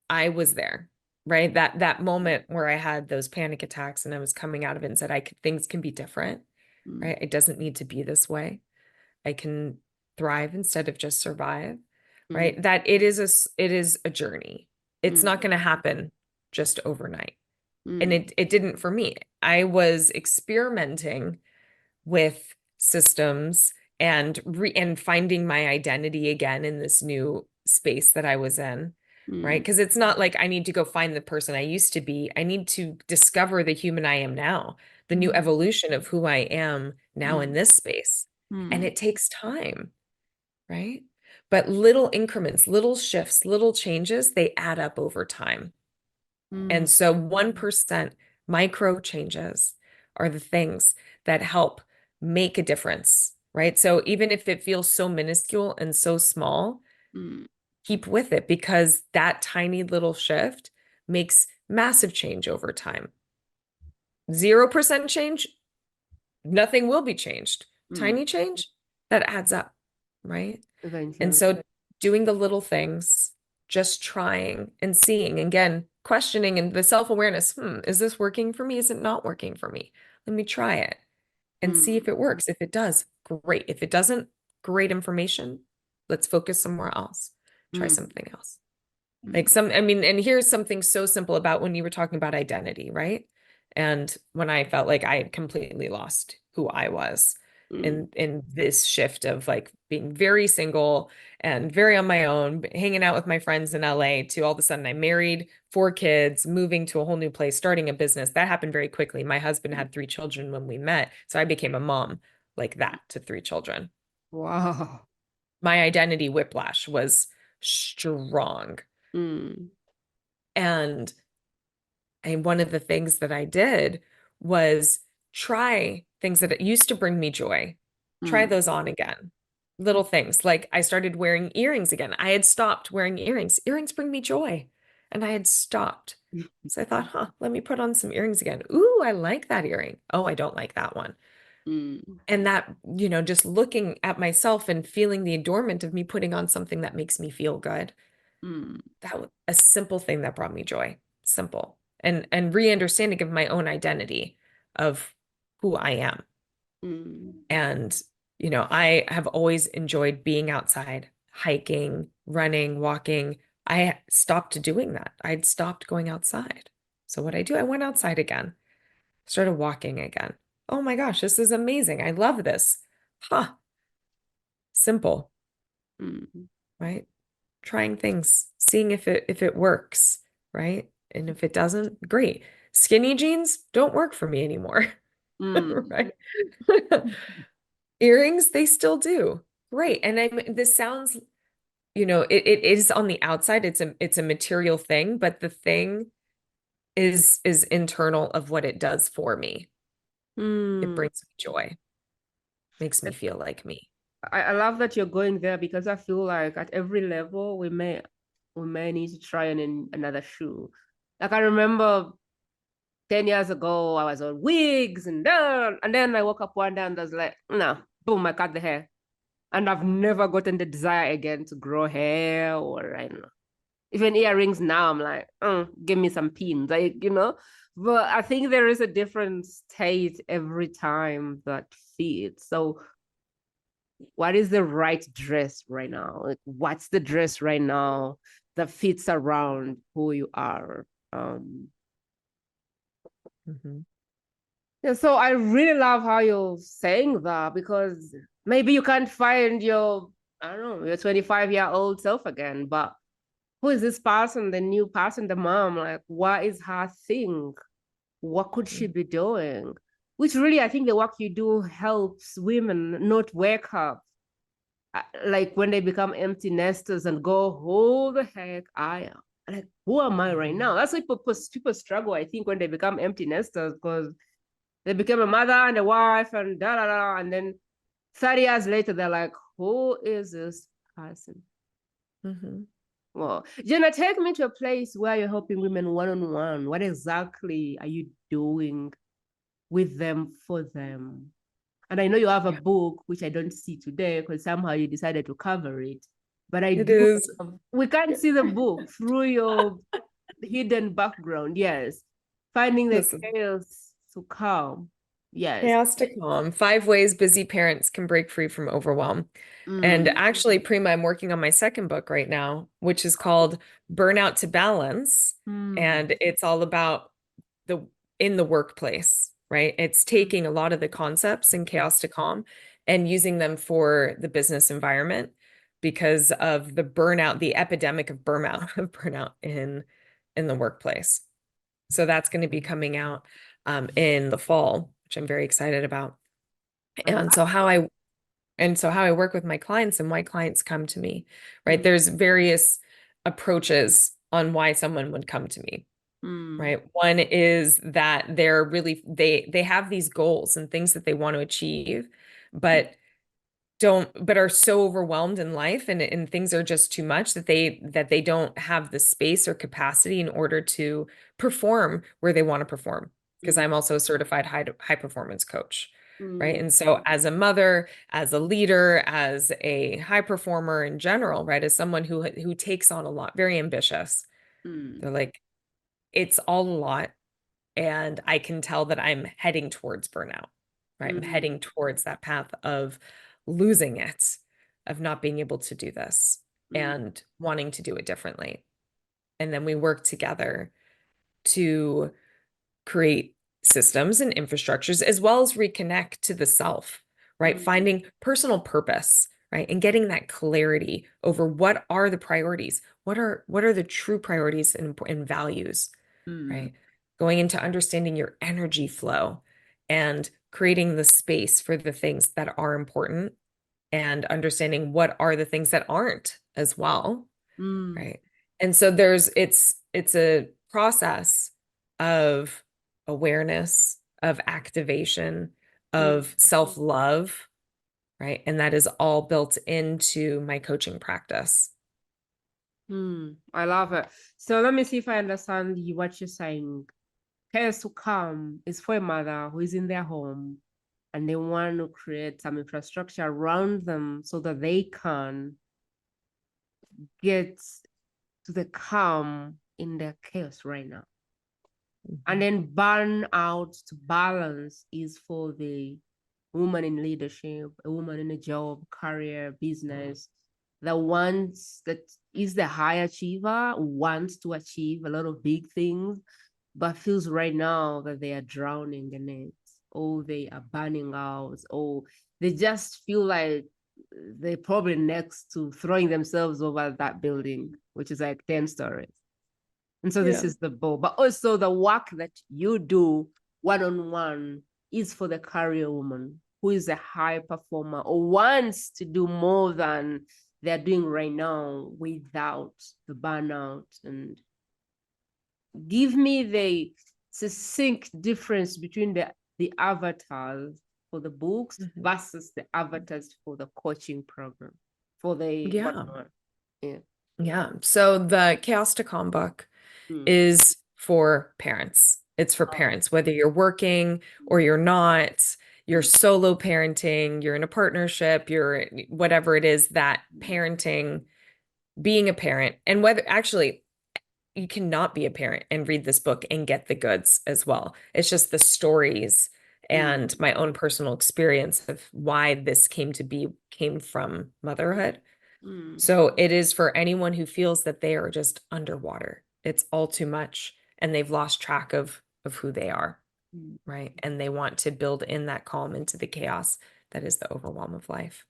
I was there, right? That moment where I had those panic attacks and I was coming out of it and said things can be different, Mm, right? It doesn't need to be this way. I can thrive instead of just survive, mm, right? That it is a journey. It's mm, not going to happen just overnight. And mm, it didn't for me. I was experimenting with systems and finding my identity again in this new space that I was in, right? mm, Because it's not like I need to go find the person I used to be. I need to discover the human I am now, the new mm, evolution of who I am now in mm, this space. And mm, it takes time, right? But little increments, little shifts, little changes, they add up over time. mm, And so 1% micro changes are the things that help make a difference, right? So even if it feels so minuscule and so small, mm, keep with it because that tiny little shift makes massive change over time. 0% change, nothing will be changed. mm. Tiny change, that adds up, right? And Eventually. so doing the little things, just trying and seeing, again, questioning and the self-awareness, is this working for me? Is it not working for me? Let me try it and see Mm, if it works. If it does, great. If it doesn't, great information. Let's focus somewhere else. Try mm, something else. mm, I mean, and here's something so simple about when you were talking about identity, right? And when I felt like I had completely lost who I was mm, in this shift of like being very single and very on my own, hanging out with my friends in LA to all of a sudden I married, 4 kids, moving to a whole new place, starting a business. That happened very quickly. My husband mm. had 3 children when we met, so I became a mom like that to 3 children. Wow. My identity whiplash was strong. Mm, And one of the things that I did was try things that used to bring me joy, try mm, those on again. Little things like I started wearing earrings again. I had stopped wearing earrings. Earrings bring me joy. And I had stopped. So I thought, let me put on some earrings again. Ooh, I like that earring. Oh, I don't like that one. mm, And that, just looking at myself and feeling the adornment of me putting on something that makes me feel good, mm, that was a simple thing that brought me joy. Simple. And re-understanding of my own identity of who I am. mm, And, I have always enjoyed being outside, hiking, running, walking. I stopped doing that. I'd stopped going outside. So what I do, I went outside again, started walking again. Oh my gosh, this is amazing. I love this. Huh. Simple, mm, right? Trying things, seeing if it works, right? And if it doesn't, great. Skinny jeans don't work for me anymore, mm, right? Earrings, they still do. Great. And this sounds, it is on the outside, it's a material thing, but the thing is internal of what it does for me. It mm. brings me joy, makes me feel like me. I love that you're going there because I feel like at every level we may need to try another shoe. Like I remember 10 years ago I was on wigs and then I woke up one day and I was like, no, boom, I cut the hair. And I've never gotten the desire again to grow hair or I don't know. Even earrings now, I'm like, give me some pins, like. But I think there is a different state every time that fits. So what is the right dress right now? Like, what's the dress right now that fits around who you are? Mhm. Yeah, so I really love how you're saying that because maybe you can't find your, I don't know, your 25-year-old self again, but who is this person, the new person, the mom? Like, what is her thing? What could she be doing? Which really, I think the work you do helps women not wake up like when they become empty nesters and go, who the heck I am? Like, who am I right now? That's why people struggle, I think, when they become empty nesters because they became a mother and a wife and da da da. And then 30 years later, they're like, who is this person? Mm-hmm. Well, Jenna, take me to a place where you're helping women one on one. What exactly are you doing with them for them? And I know you have a Yeah, book, which I don't see today because somehow you decided to cover it. But I it do, is. we can't see the book through your hidden background. Yes. Finding the Listen, chaos to calm. Yes. chaos to calm. 5 ways busy parents can break free from overwhelm. And Mm, actually, Prima, I'm working on my second book right now, which is called Burnout to Balance. mm, And it's all about the in the workplace, right? It's taking a lot of the concepts in chaos to calm and using them for the business environment because of the burnout, the epidemic of burnout of burnout in the workplace. So that's going to be coming out in the fall, which I'm very excited about. I love And so how I and so how I work with my clients and why clients come to me, right? mm, There's various approaches on why someone would come to me, mm, right? One is that they're really they have these goals and things that they want to achieve, but but are so overwhelmed in life and things are just too much that they don't have the space or capacity in order to perform where they want to perform. Because mm, I'm also a certified high performance coach, right? mm, And so as a mother, as a leader, as a high performer in general, right? As someone who takes on a lot, very ambitious, mm, they're like, it's all a lot. And I can tell that I'm heading towards burnout, right? I'm mm, heading towards that path of losing it, of not being able to do this mm, and wanting to do it differently. And then we work together to create systems and infrastructures as well as reconnect to the self, right? mm, Finding personal purpose, right? And getting that clarity over what are the priorities, what are the true priorities and values, mm, right? Going into understanding your energy flow and creating the space for the things that are important and understanding what are the things that aren't as well, mm, right? And so it's a process of awareness, of activation, mm, of self-love, right? And that is all built into my coaching practice. mm. I love it. So let me see if I understand what you're saying. Cares to come is for a mother who is in their home and they want to create some infrastructure around them so that they can get to the calm in their chaos right now. And Mhm. then burnout to balance is for the woman in leadership, a woman in a job, career, business, that is the high achiever, wants to achieve a lot of big things, but feels right now that they are drowning in it. Or they are burning out, or they just feel like they're probably next to throwing themselves over that building, which is like 10 stories. And so this Yeah. is the goal. But also the work that you do one on one is for the career woman who is a high performer or wants to do more than they're doing right now without the burnout. And give me the succinct difference between the avatars for the books Mhm. versus the avatars for the coaching program for the one Yeah. on one. Yeah. Yeah. So the Chaos to Calm book Mm. is for parents. It's for parents, whether you're working or you're not, you're Mm. solo parenting, you're in a partnership, you're whatever it is that parenting, being a parent, and whether actually you cannot be a parent and read this book and get the goods as well. It's just the stories Mm. and my own personal experience of why this came to be came from motherhood. Mm. So it is for anyone who feels that they are just underwater. It's all too much and they've lost track of who they are. Mm. right? And they want to build in that calm into the chaos that is the overwhelm of life.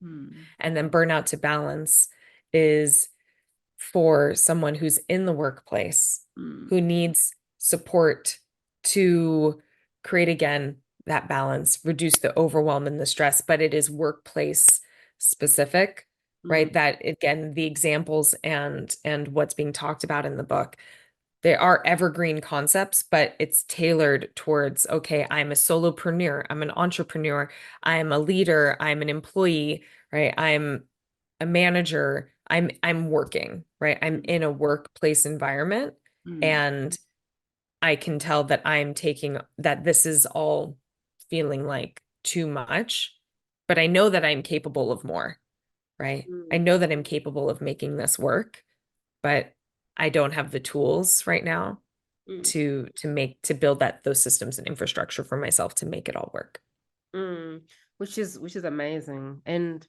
Mm. And then burnout to balance is for someone who's in the workplace Mm. who needs support to create again that balance, reduce the overwhelm and the stress, but it is workplace specific, Mm. right? That again, the examples and what's being talked about in the book, they are evergreen concepts, but it's tailored towards, okay, I'm a solopreneur, I'm an entrepreneur, I'm a leader, I'm an employee, right? I'm a manager, I'm working, right? I'm in a workplace environment Mm. and I can tell that I'm taking that this is all feeling like too much, but I know that I'm capable of more, right? I Mm. know that I'm capable of making this work, but I don't have the tools right now Mm. to build those systems and infrastructure for myself to make it all work. Mm. Which is amazing. And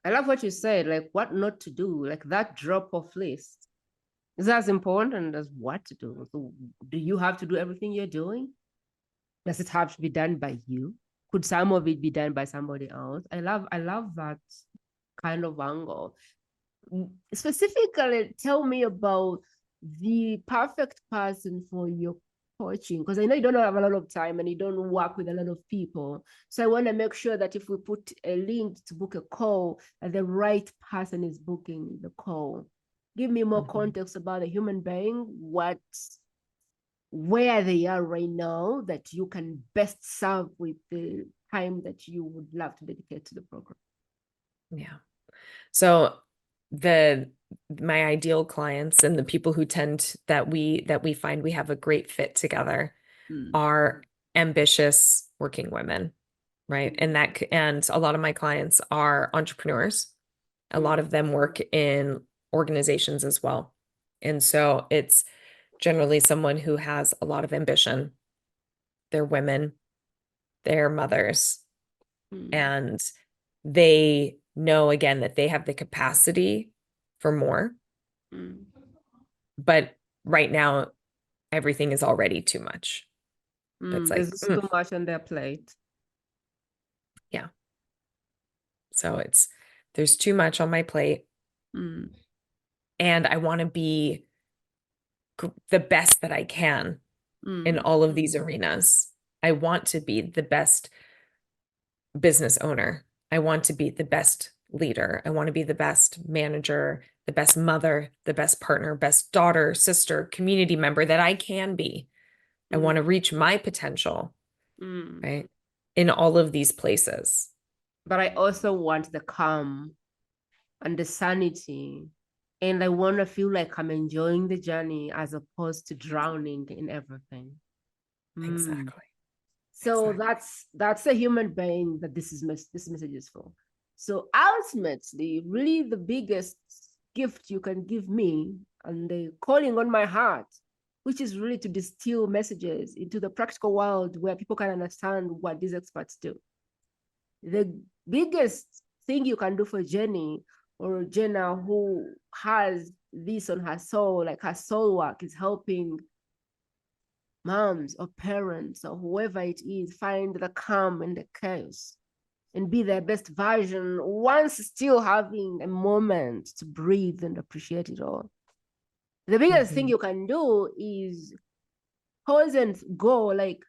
I love what you said, like what not to do, like that drop off list is as important as what to do. So do you have to do everything you're doing? Does it have to be done by you? Could some of it be done by somebody else? I love that kind of angle. Specifically, tell me about the perfect person for your coaching, because I know you don't have a lot of time and you don't work with a lot of people. So I want to make sure that if we put a link to book a call, that the right person is booking the call. Give me more context about the human being, where they are right now that you can best serve with the time that you would love to dedicate to the program. Yeah. So the my ideal clients and the people who tend that we find we have a great fit together Mm. are ambitious working women, right? And a lot of my clients are entrepreneurs. A lot of them work in organizations as well. And so it's generally someone who has a lot of ambition. They're women, they're mothers, Mm. and they know again that they have the capacity for more, Mm. but right now everything is already too much. It's There's like, just too much on their plate. yeah. So there's too much on my plate Mm. and I want to be the best that I can in Mm. all of these arenas. I want to be the best business owner. I want to be the best leader. I want to be the best manager, the best mother, the best partner, best daughter, sister, community member that I can be. I Mm. want to reach my potential, Mm. right? In all of these places. But I also want the calm and the sanity. And I want to feel like I'm enjoying the journey as opposed to drowning in everything. Mm. Exactly. So Exactly. that's a human being that this message is for. So ultimately, really the biggest gift you can give me and the calling on my heart, which is really to distill messages into the practical world where people can understand what these experts do. The biggest thing you can do for Jenny or Jenna who has this on her soul, like her soul work is helping moms or parents or whoever it is find the calm in the chaos and be their best version once still having a moment to breathe and appreciate it all. The biggest thing you can do is pause and go like,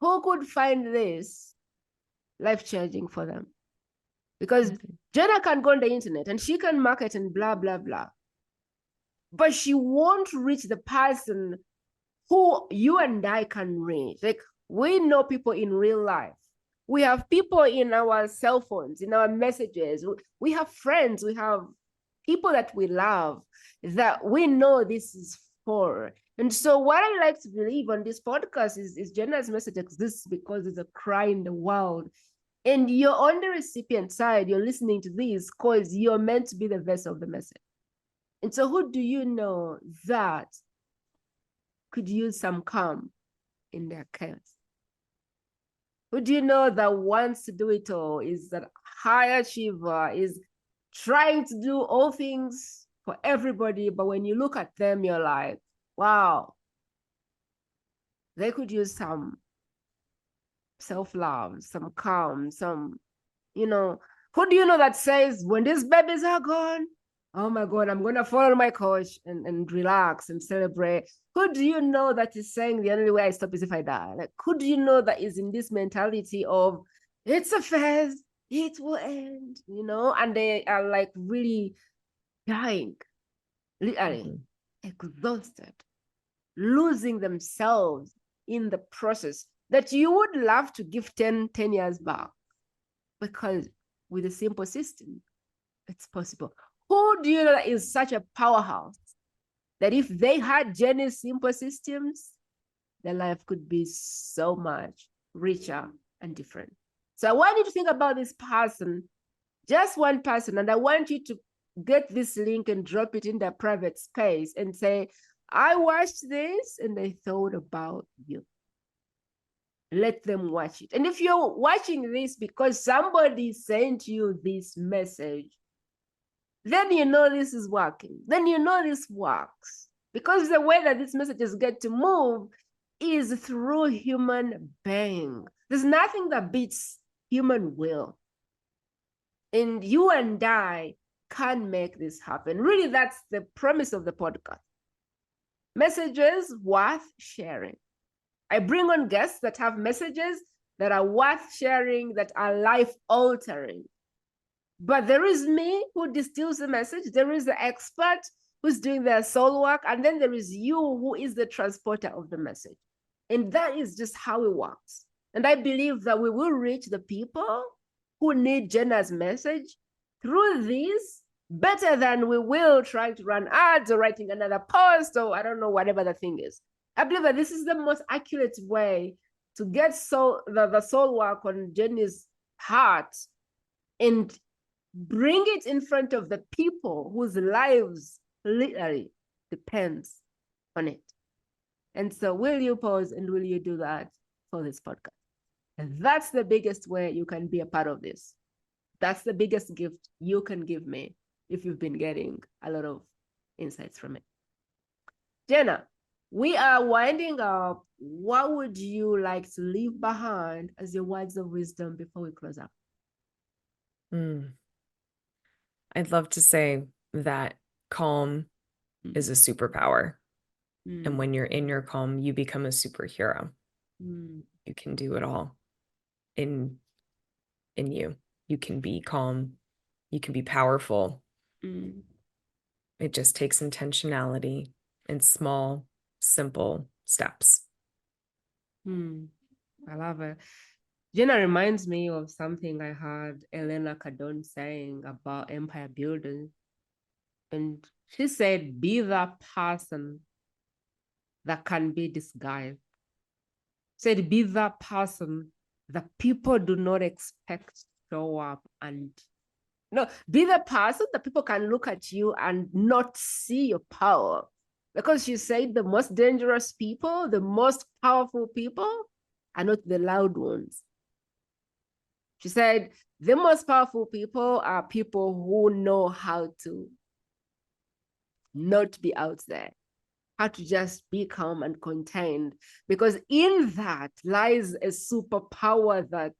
who could find this life-changing for them? Because Jenna can go on the internet and she can market and blah, blah, blah. But she won't reach the person who you and I can reach. Like we know people in real life. We have people in our cell phones, in our messages. We have friends, we have people that we love that we know this is for. And so what I like to believe on this podcast is Jenna's message exists because there's a cry in the world. And you're on the recipient side, you're listening to this because you're meant to be the vessel of the message. And so who do you know that could use some calm in their chaos? Who do you know that wants to do it all, is that high achiever, is trying to do all things for everybody, but when you look at them, you're like, wow, They could use some self-love, some calm, some, who do you know that says, when these babies are gone, oh my God, I'm going to fall on my couch and relax and celebrate? Who do you know that is saying the only way I stop is if I die? Like, who do you know that is in this mentality of, it's a phase, it will end, and they are like really dying, literally exhausted, losing themselves in the process that you would love to give 10 years back, because with a simple system, it's possible. Who do you know that is such a powerhouse that if they had Jenny's simple systems, their life could be so much richer and different? So I want you to think about this person, just one person, and I want you to get this link and drop it in their private space and say, I watched this and I thought about you. Let them watch it. And if you're watching this because somebody sent you this message, then you know this is working. Then you know this works. Because the way that these messages get to move is through human being. There's nothing that beats human will. And you and I can make this happen. Really, that's the premise of the podcast. Messages worth sharing. I bring on guests that have messages that are worth sharing, that are life-altering. But there is me who distills the message. There is the expert who's doing their soul work. And then there is you who is the transporter of the message. And that is just how it works. And I believe that we will reach the people who need Jenna's message through this better than we will trying to run ads or writing another post or I don't know, whatever the thing is. I believe that this is the most accurate way to get the soul work on Jenny's heart and bring it in front of the people whose lives literally depends on it. And so will you pause and will you do that for this podcast? And that's the biggest way you can be a part of this. That's the biggest gift you can give me if you've been getting a lot of insights from it. Jenna, we are winding up. What would you like to leave behind as your words of wisdom before we close up? I'd love to say that calm is a superpower. And when you're in your calm, you become a superhero. You can do it all in you. You can be calm. You can be powerful. It just takes intentionality and small, simple steps. I love it. Jenna reminds me of something I heard Elena Cardone saying about empire building. And she said, be that person that can be disguised. Said, be that person that people do not expect to show up and be the person that people can look at you and not see your power. Because she said the most dangerous people, the most powerful people are not the loud ones. She said the most powerful people are people who know how to not be out there, how to just be calm and contained, because in that lies a superpower that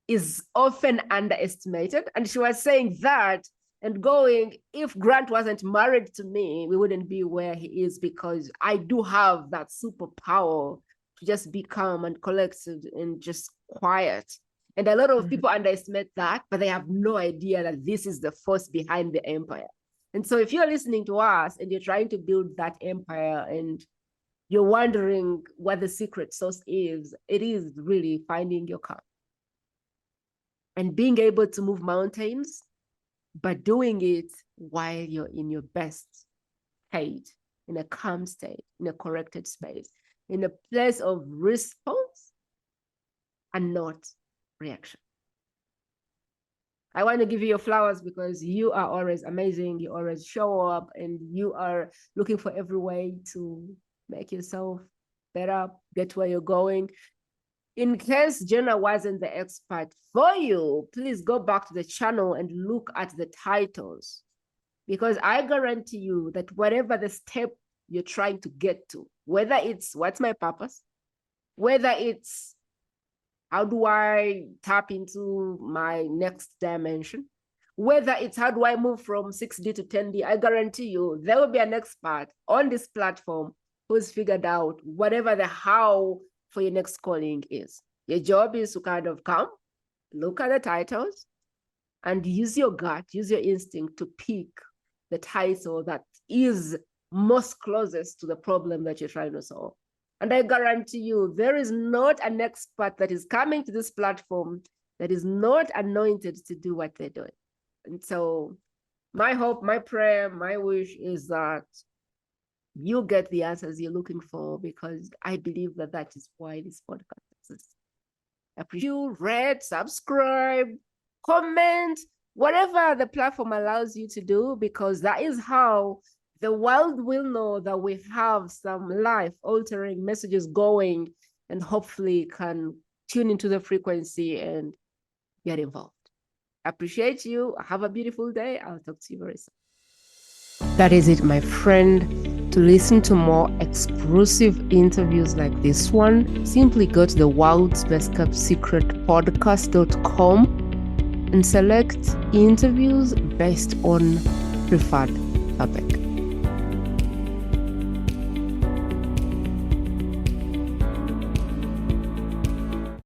is often underestimated. And she was saying that and going, if Grant wasn't married to me, we wouldn't be where he is, because I do have that superpower to just be calm and collected and just quiet. And a lot of people underestimate that, but they have no idea that this is the force behind the empire. And so if you're listening to us and you're trying to build that empire and you're wondering what the secret sauce is, it is really finding your calm and being able to move mountains, but doing it while you're in your best state, in a calm state, in a corrected space, in a place of response and not reaction. I want to give you your flowers because you are always amazing. You always show up and you are looking for every way to make yourself better, get where you're going. In case Jenna wasn't the expert for you, please go back to the channel and look at the titles, because I guarantee you that whatever the step you're trying to get to, whether it's what's my purpose, whether it's how do I tap into my next dimension, whether it's how do I move from 6D to 10D, I guarantee you there will be an expert on this platform who's figured out whatever the how for your next calling is. Your job is to kind of come, look at the titles, and use your gut, use your instinct to pick the title that is most closest to the problem that you're trying to solve. And I guarantee you, there is not an expert that is coming to this platform that is not anointed to do what they're doing. And so my hope, my prayer, my wish is that you get the answers you're looking for, because I believe that that is why this podcast exists. I appreciate you, read, subscribe, comment, whatever the platform allows you to do, because that is how the world will know that we have some life-altering messages going, and hopefully can tune into the frequency and get involved. I appreciate you. Have a beautiful day. I'll talk to you very soon. That is it, my friend. To listen to more exclusive interviews like this one, simply go to the world's best kept secret podcast.com and select interviews based on preferred topic.